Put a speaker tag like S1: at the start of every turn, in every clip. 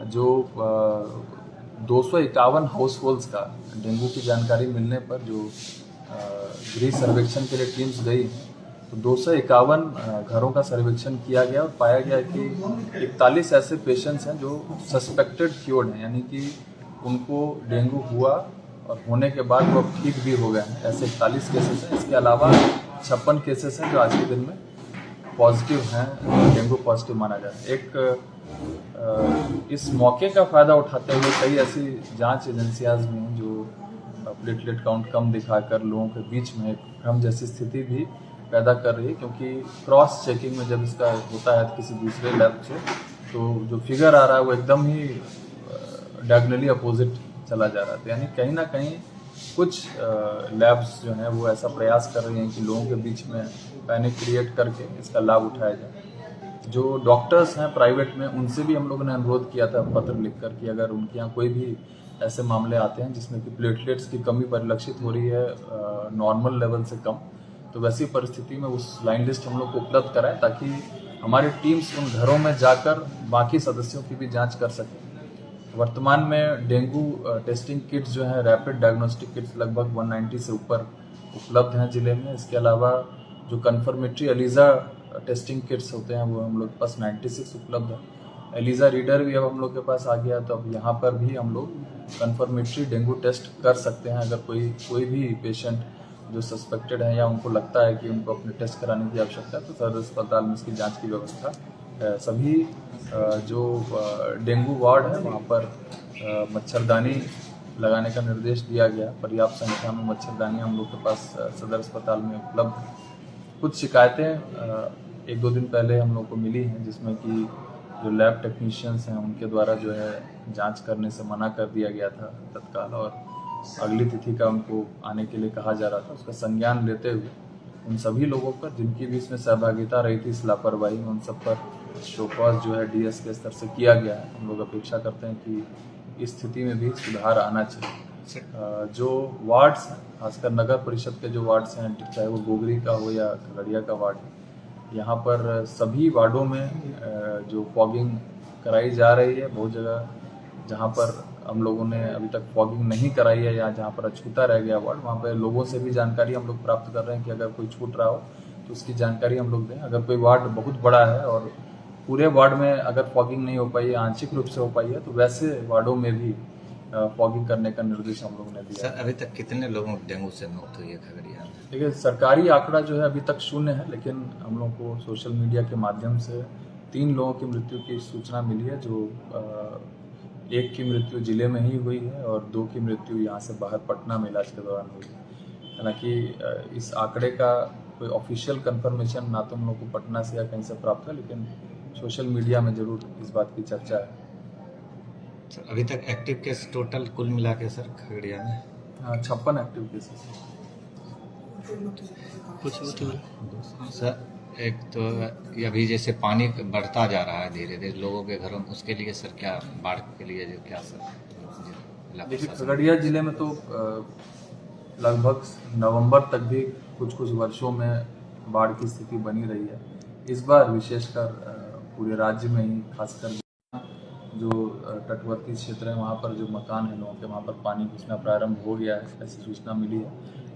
S1: जो 251 house holds का dengue की जानकारी मिलने पर जो गृह सर्वेक्षण के लिए टीम्स गई तो 251 घरों का सर्वेक्षण किया गया और पाया गया कि 41 ऐसे पेशेंट्स हैं जो सस्पेक्टेड क्योर्ड हैं, यानी कि उनको डेंगू हुआ और होने के बाद वो अब ठीक भी हो गए हैं। ऐसे 41 केसेस हैं। इसके अलावा 56 केसेस हैं जो आज के दिन में पॉजिटिव हैं, डेंगू पॉजिटिव माना जा रहा है। इस मौके का फ़ायदा उठाते हुए कई ऐसी जांच एजेंसियां भी हैं जो प्लेटलेट काउंट कम दिखाकर लोगों के बीच में एक भ्रम जैसी स्थिति भी पैदा कर रही है, क्योंकि क्रॉस चेकिंग में जब इसका होता है किसी दूसरे लैब से तो जो फिगर आ रहा है वो एकदम ही डायगोनली अपोजिट चला जा रहा था। यानी कहीं ना कहीं कुछ लैब्स जो हैं वो ऐसा प्रयास कर रही हैं कि लोगों के बीच में पैनिक क्रिएट करके इसका लाभ उठाया जाए। जो डॉक्टर्स हैं प्राइवेट में उनसे भी हम लोगों ने अनुरोध किया था पत्र लिखकर कि अगर उनके यहाँ कोई भी ऐसे मामले आते हैं जिसमें कि प्लेटलेट्स की कमी परिलक्षित हो रही है नॉर्मल लेवल से कम, तो वैसी परिस्थिति में उस लाइन लिस्ट हम लोग को उपलब्ध कराएं ताकि हमारी टीम्स उन घरों में जाकर बाकी सदस्यों की भी जांच कर सकें। वर्तमान में डेंगू टेस्टिंग किट्स जो हैं रैपिड डायग्नोस्टिक किट्स लगभग 190 से ऊपर उपलब्ध हैं जिले में। इसके अलावा जो कन्फर्मेटरी एलिजा टेस्टिंग किट्स होते हैं वो हम लोग के पास 96 उपलब्ध है। एलिजा रीडर भी अब हम लोग के पास आ गया, तो अब यहाँ पर भी हम लोग कन्फर्मेटरी डेंगू टेस्ट कर सकते हैं। अगर कोई भी पेशेंट जो सस्पेक्टेड है या उनको लगता है कि उनको अपने टेस्ट कराने की आवश्यकता है तो सदर अस्पताल में इसकी जांच की व्यवस्था है। सभी जो डेंगू वार्ड है वहाँ पर मच्छरदानी लगाने का निर्देश दिया गया। पर्याप्त संख्या में मच्छरदानी हम लोग के पास सदर अस्पताल में उपलब्ध है। कुछ शिकायतें एक दो दिन पहले हम लोग को मिली हैं जिसमें कि जो लैब टेक्नीशियंस हैं उनके द्वारा जो है जांच करने से मना कर दिया गया था तत्काल, और अगली तिथि का उनको आने के लिए कहा जा रहा था। उसका संज्ञान लेते हुए उन सभी लोगों पर जिनकी भी इसमें सहभागिता रही थी इस लापरवाही में, उन सब पर शो कॉज जो है डीएस के स्तर से किया गया है। हम लोग अपेक्षा करते हैं कि इस स्थिति में भी सुधार आना चाहिए। जो वार्ड्स हैं खासकर नगर परिषद के जो वार्ड्स हैं, चाहे वो गोगरी का हो या खगड़िया का वार्ड है, यहाँ पर सभी वार्डों में जो फॉगिंग कराई जा रही है। बहुत जगह जहाँ पर हम लोगों ने अभी तक फॉगिंग नहीं कराई है या जहाँ पर अछूता रह गया वार्ड, वहाँ पर लोगों से भी जानकारी हम लोग प्राप्त कर रहे हैं कि अगर कोई छूट रहा हो तो उसकी जानकारी हम लोग दें। अगर कोई वार्ड बहुत बड़ा है और पूरे वार्ड में अगर फॉगिंग नहीं हो पाई है, आंशिक रूप से हो पाई है, तो वैसे वार्डों में भी फॉगिंग करने का निर्देश हम लोगों ने दिया।
S2: सर अभी तक कितने लोगों को डेंगू से मौत हुई है खगड़िया में?
S1: देखिए सरकारी आंकड़ा जो है अभी तक 0 है, लेकिन हम लोग को सोशल मीडिया के माध्यम से 3 लोगों की मृत्यु की सूचना मिली है। जो एक की मृत्यु जिले में ही हुई है और 2 की मृत्यु यहाँ से बाहर पटना में इलाज के दौरान हुई है। हालांकि इस आंकड़े का कोई ऑफिशियल कंफर्मेशन ना तो हम लोग को पटना से या कहीं से प्राप्त है, लेकिन सोशल मीडिया में जरूर इस बात की चर्चा है।
S2: सर अभी तक एक्टिव केस टोटल कुल मिला के सर खगड़िया में
S1: 56 एक्टिव केसेस।
S2: सर एक तो अभी जैसे पानी बढ़ता जा रहा है धीरे धीरे लोगों के घरों में, उसके लिए सर क्या बाढ़ के लिए जो क्या सर?
S1: देखिए खगड़िया जिले में तो लगभग नवंबर तक भी कुछ वर्षों में बाढ़ की स्थिति बनी रही है। इस बार विशेषकर पूरे राज्य में ही खासकर जो तटवर्ती क्षेत्र है वहाँ पर जो मकान है लोगों के, वहाँ पर पानी घुसना प्रारंभ हो गया है, ऐसी सूचना मिली है।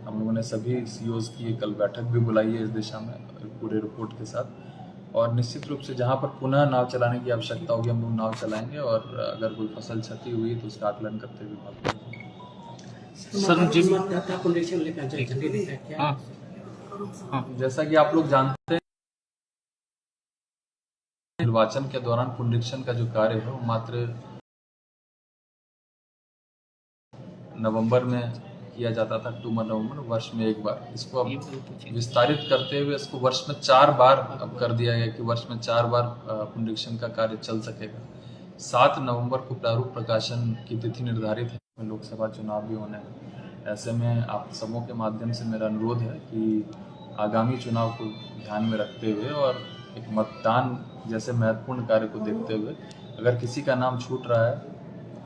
S1: हम लोगों ने सभी सीओज की कल बैठक भी बुलाई है इस दिशा में पूरे रिपोर्ट के साथ, और निश्चित रूप से जहाँ पर पुनः नाव चलाने की आवश्यकता होगी हम लोग नाव चलाएंगे, और अगर कोई फसल क्षति हुई तो उसका आकलन करते हुए बात करेंगे। जैसा कि आप लोग जानते हैं निर्वाचन के दौरान पुनरीक्षण का जो कार्य है वो मात्र नवंबर में किया जाता था, अक्टूबर नवंबर वर्ष में एक बार। इसको अब विस्तारित करते हुए इसको वर्ष में 4 बार अब कर दिया गया कि वर्ष में 4 बार पुनरीक्षण का कार्य चल सकेगा। 7 नवंबर को प्रारूप प्रकाशन की तिथि निर्धारित है, लोकसभा चुनाव भी होने हैं। ऐसे में आप सबों के माध्यम से मेरा अनुरोध है कि आगामी चुनाव को ध्यान में रखते हुए और एक मतदान जैसे महत्वपूर्ण कार्य को देखते हुए अगर किसी का नाम छूट रहा है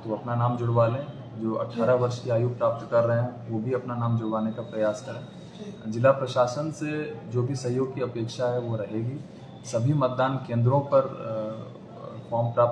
S1: तो अपना नाम जुड़वा लें। जो 18 वर्ष की आयु प्राप्त कर रहे हैं वो भी अपना नाम जुड़वाने का प्रयास करें। जिला प्रशासन से जो भी सहयोग की अपेक्षा है वो रहेगी। सभी मतदान केंद्रों पर फॉर्म प्राप्त